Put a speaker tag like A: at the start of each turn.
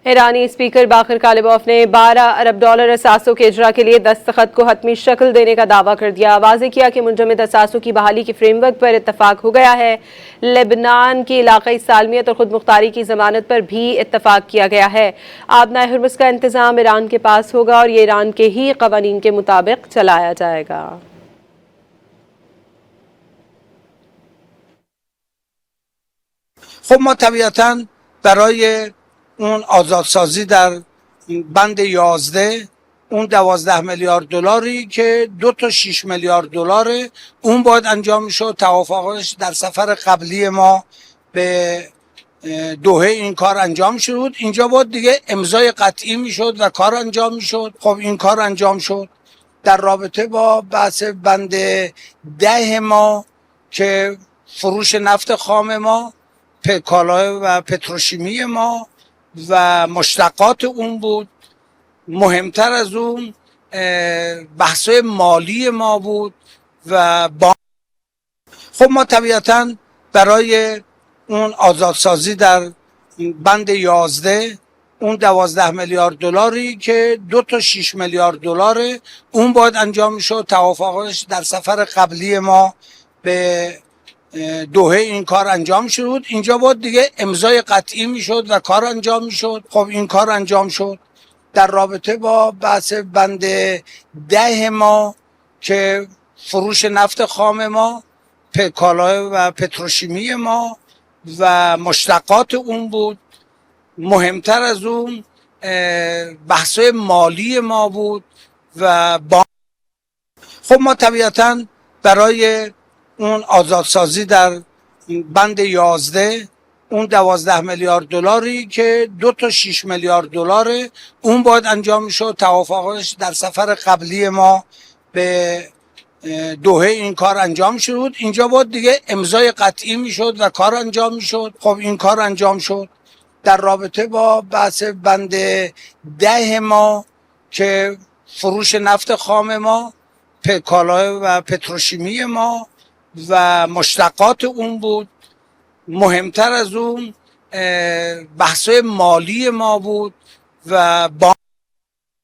A: ईरानी स्पीकर बाकर कालिबॉफ ने 12 अरब डॉलर असासों के इजरा के लिए दस्तखत को हतमी शक्ल देने का दावा कर दिया। वाज़ेह किया कि मुंजमद असासों की बहाली के फ्रेमवर्क पर इत्तफाक हो गया है। लेबनान की इलाकाई सालमियत और खुद मुख्तारी की जमानत पर भी इत्तफाक किया गया है। आबनाए हुर्मुज़ का इंतजाम ईरान के पास होगा और ये ईरान के ही कवानीन के मुताबिक चलाया जाएगा।
B: خب ما طبیعتاً برای اون آزادسازی در بند 11 اون 12 میلیارد دلاری که 2 تا 6 میلیارد دلاره اون باید انجام میشد. توافقش در سفر قبلی ما به دوحه این کار انجام شد. اینجا باید دیگه امضای قطعی میشد و کار انجام میشد. خب این کار انجام شد. در رابطه با بحث بند 10 ما که فروش نفت خام ما، کالای و پتروشیمی ما و مشتقات اون بود. مهمتر از اون بحث‌های مالی ما بود و خب ما طبیعتاً برای اون آزادسازی در بند 11 اون 12 میلیارد دلاری که 2 تا 6 میلیارد دلاره اون باید انجام میشد. توافقش در سفر قبلی ما به دوحه این کار انجام شد. اینجا باید دیگه امضای قطعی میشد و کار انجام میشد. خب این کار انجام شد. در رابطه با بحث بند 10 ما که فروش نفت خام ما، کالای و پتروشیمی ما و مشتقات اون بود. مهمتر از اون بحث‌های مالی ما بود و خب ما طبیعتاً برای اون آزادسازی در بند 11 اون 12 میلیارد دلاری که 2 تا 6 میلیارد دلاره اون باید انجام میشد. توافقش در سفر قبلی ما به دوحه این کار انجام شد. اینجا باید دیگه امضای قطعی میشد و کار انجام میشد. خب این کار انجام شد. در رابطه با بحث بند 10 ما که فروش نفت خام ما، کالای و پتروشیمی ما و مشتقات اون بود. مهمتر از اون بحث‌های مالی ما بود و